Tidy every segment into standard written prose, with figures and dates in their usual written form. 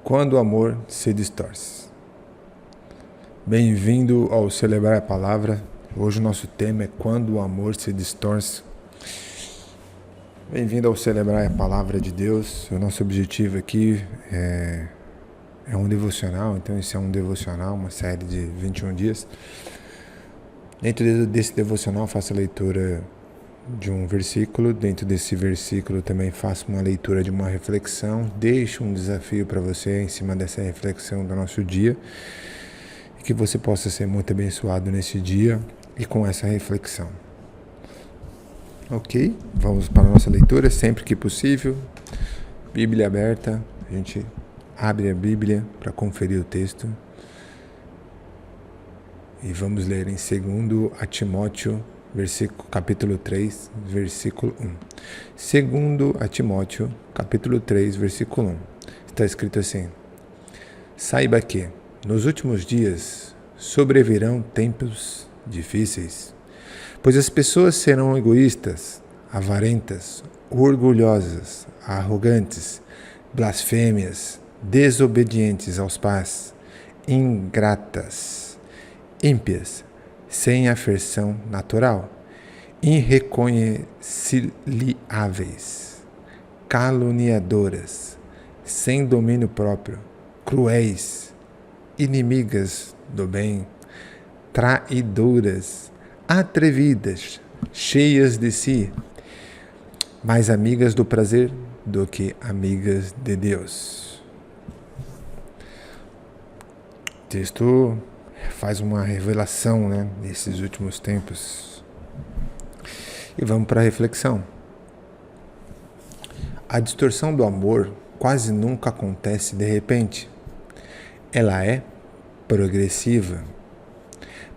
Quando o amor se distorce. Bem-vindo ao Celebrar a Palavra. Hoje o nosso tema é Quando o amor se distorce. Bem-vindo ao Celebrar a Palavra de Deus. O nosso objetivo aqui é um devocional, então esse é um devocional, uma série de 21 dias. Dentro desse devocional eu faço a leitura de um versículo, dentro desse versículo também faço uma leitura de uma reflexão, deixo um desafio para você em cima dessa reflexão do nosso dia, e que você possa ser muito abençoado nesse dia e com essa reflexão. Ok? Vamos para a nossa leitura, sempre que possível, Bíblia aberta, a gente abre a Bíblia para conferir o texto, e vamos ler em 2 Timóteo, capítulo 3, versículo 1. 2 Timóteo, capítulo 3, versículo 1. Está escrito assim: Saiba que, nos últimos dias, sobrevirão tempos difíceis, pois as pessoas serão egoístas, avarentas, orgulhosas, arrogantes, blasfêmias, desobedientes aos pais, ingratas, ímpias, sem afeição natural, irreconciliáveis, caluniadoras, sem domínio próprio, cruéis, inimigas do bem, traidoras, atrevidas, cheias de si, mais amigas do prazer do que amigas de Deus. O texto faz uma revelação, nesses últimos tempos. E vamos para a reflexão. A distorção do amor quase nunca acontece de repente. Ela é progressiva.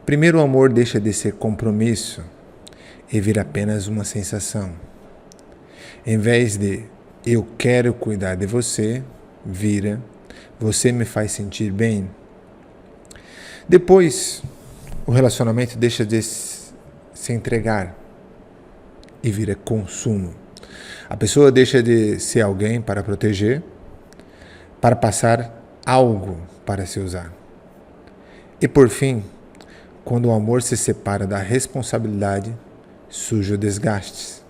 Primeiro o amor deixa de ser compromisso e vira apenas uma sensação. Em vez de eu quero cuidar de você, vira você me faz sentir bem. Depois, o relacionamento deixa de se entregar e vira consumo. A pessoa deixa de ser alguém para proteger, para passar algo para se usar. E por fim, quando o amor se separa da responsabilidade, surge o desgaste.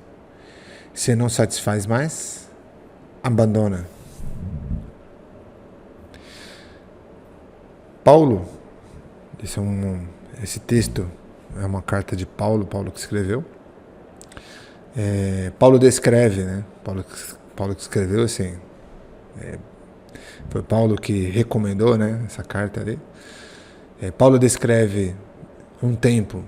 Se não satisfaz mais, abandona. Paulo, esse texto é uma carta de Paulo que escreveu. Paulo descreve, Paulo que escreveu assim, foi Paulo que recomendou, essa carta ali. Paulo descreve um tempo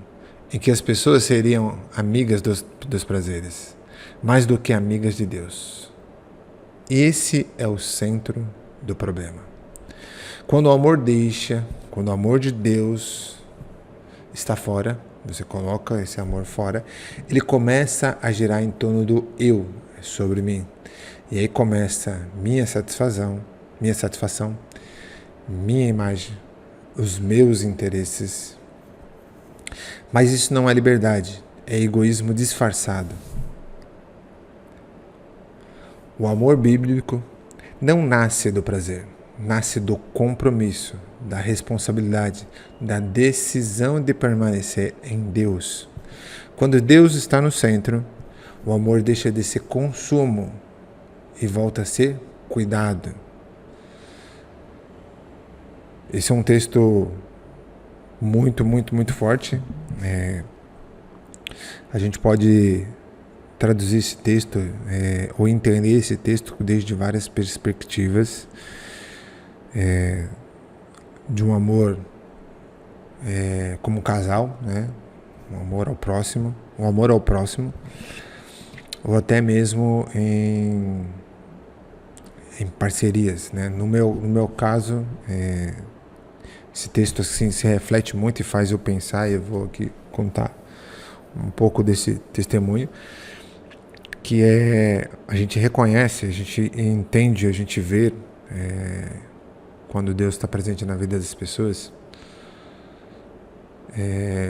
em que as pessoas seriam amigas dos prazeres, mais do que amigas de Deus. Esse é o centro do problema. Quando o amor de Deus está fora, você coloca esse amor fora, ele começa a girar em torno do eu, sobre mim. E aí começa minha satisfação, minha imagem, os meus interesses. Mas isso não é liberdade, é egoísmo disfarçado. O amor bíblico não nasce do prazer, nasce do compromisso, da responsabilidade, da decisão de permanecer em Deus. Quando Deus está no centro, o amor deixa de ser consumo e volta a ser cuidado. Esse é um texto muito, muito, muito forte. A gente pode traduzir esse texto ou entender esse texto desde várias perspectivas. De um amor como casal, um amor ao próximo, ou até mesmo em parcerias, No meu caso, esse texto assim se reflete muito e faz eu pensar, e eu vou aqui contar um pouco desse testemunho, que a gente reconhece, a gente entende, a gente vê quando Deus está presente na vida das pessoas,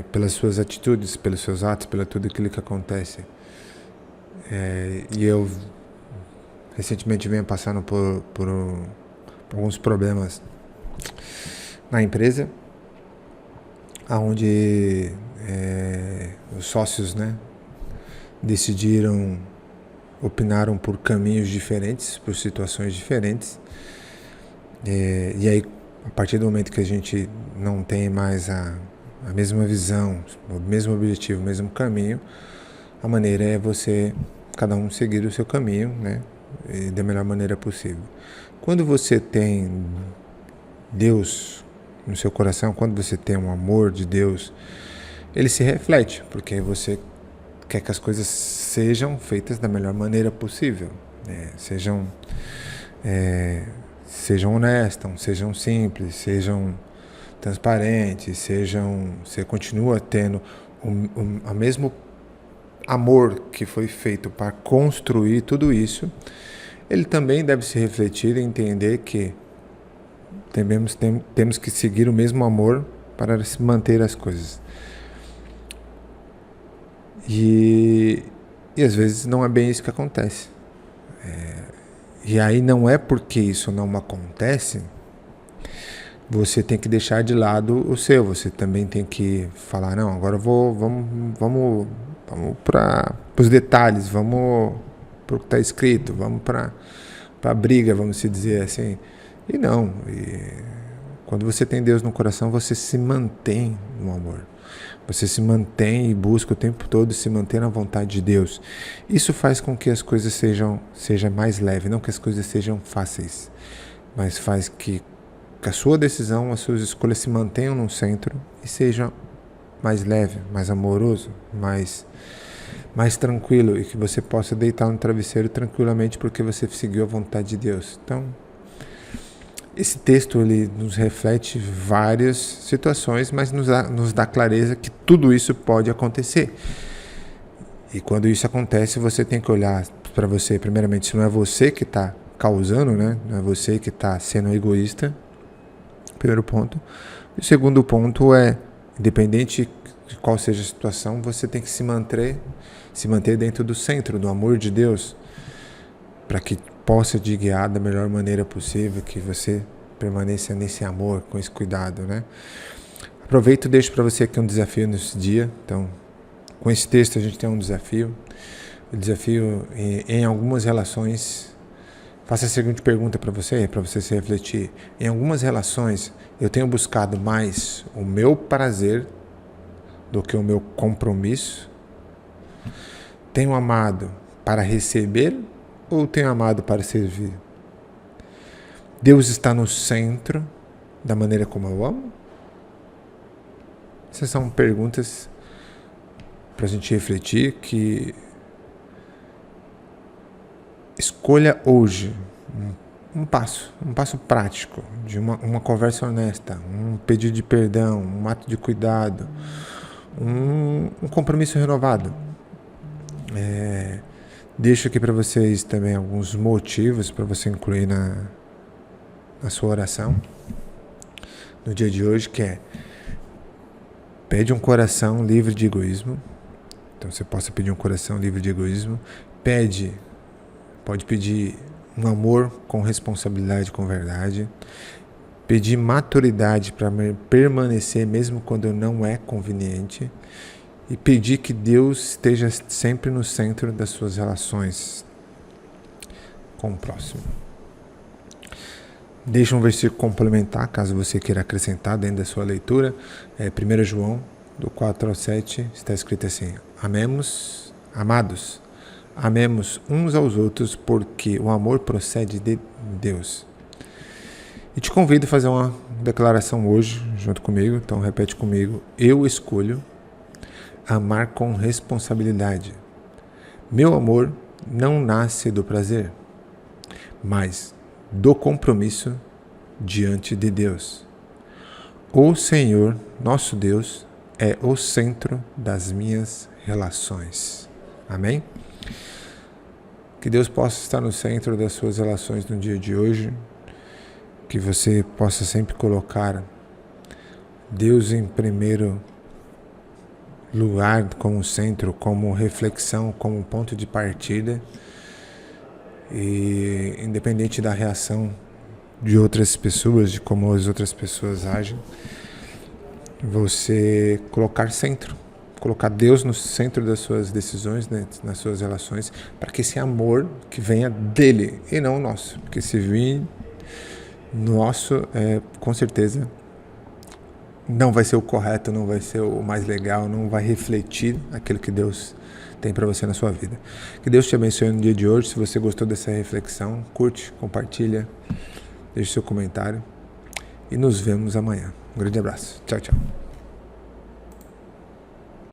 pelas suas atitudes, pelos seus atos, pelo tudo aquilo que acontece. E eu recentemente venho passando por alguns problemas na empresa, onde os sócios, né, opinaram por caminhos diferentes, por situações diferentes. E aí, a partir do momento que a gente não tem mais a mesma visão, o mesmo objetivo, o mesmo caminho, a maneira é cada um seguir o seu caminho, né, da melhor maneira possível. Quando você tem Deus no seu coração, quando você tem um amor de Deus, ele se reflete, porque você quer que as coisas sejam feitas da melhor maneira possível, sejam honestas, sejam simples, sejam transparentes, você continua tendo o mesmo amor que foi feito para construir tudo isso. Ele também deve se refletir e entender que temos que seguir o mesmo amor para se manter as coisas. E às vezes não é bem isso que acontece. E aí não é porque isso não acontece, você tem que deixar de lado o seu. Você também tem que falar, não, agora vamos para os detalhes, vamos para o que está escrito, vamos para a briga, vamos se dizer assim. E não, quando você tem Deus no coração, você se mantém no amor. Você se mantém e busca o tempo todo se manter na vontade de Deus. Isso faz com que as coisas sejam mais leves, não que as coisas sejam fáceis, mas faz que a sua decisão, as suas escolhas se mantenham no centro e seja mais leve, mais amoroso, mais tranquilo, e que você possa deitar no travesseiro tranquilamente porque você seguiu a vontade de Deus. Então, esse texto ele nos reflete várias situações, mas nos dá clareza que tudo isso pode acontecer. E quando isso acontece, você tem que olhar para você, primeiramente, se não é você que está causando, né? Não é você que está sendo egoísta, primeiro ponto. E o segundo ponto é, independente de qual seja a situação, você tem que se manter dentro do centro, do amor de Deus, para que possa te guiar da melhor maneira possível, que você permaneça nesse amor, com esse cuidado, né? Aproveito e deixo para você aqui um desafio nesse dia. Então, com esse texto a gente tem um desafio. O desafio em algumas relações. Faça a seguinte pergunta para você se refletir. Em algumas relações, eu tenho buscado mais o meu prazer do que o meu compromisso? Tenho amado para receber ou tenho amado para servir? Deus está no centro da maneira como eu amo? Essas são perguntas para a gente refletir, que escolha hoje um passo prático de uma conversa honesta, um pedido de perdão, um ato de cuidado, um compromisso renovado. Deixo aqui para vocês também alguns motivos para você incluir na sua oração no dia de hoje, que é: pede um coração livre de egoísmo. Então você possa pedir um coração livre de egoísmo. Pode pedir um amor com responsabilidade, com verdade. Pedir maturidade para permanecer mesmo quando não é conveniente. E pedir que Deus esteja sempre no centro das suas relações com o próximo. Deixa um versículo complementar, caso você queira acrescentar dentro da sua leitura. 1 João, do 4 ao 7, está escrito assim: Amados, amemos uns aos outros, porque o amor procede de Deus. E te convido a fazer uma declaração hoje, junto comigo. Então repete comigo: eu escolho amar com responsabilidade. Meu amor não nasce do prazer, mas do compromisso diante de Deus. O Senhor, nosso Deus, é o centro das minhas relações. Amém? Que Deus possa estar no centro das suas relações no dia de hoje. Que você possa sempre colocar Deus em primeiro lugar, como centro, como reflexão, como ponto de partida. E independente da reação de outras pessoas, de como as outras pessoas agem. Você colocar Deus no centro das suas decisões, né, nas suas relações, para que esse amor que venha dele e não nosso. Porque se vir nosso, com certeza não vai ser o correto, não vai ser o mais legal, não vai refletir aquilo que Deus tem para você na sua vida. Que Deus te abençoe no dia de hoje. Se você gostou dessa reflexão, curte, compartilha, deixe seu comentário e nos vemos amanhã. Um grande abraço. Tchau, tchau.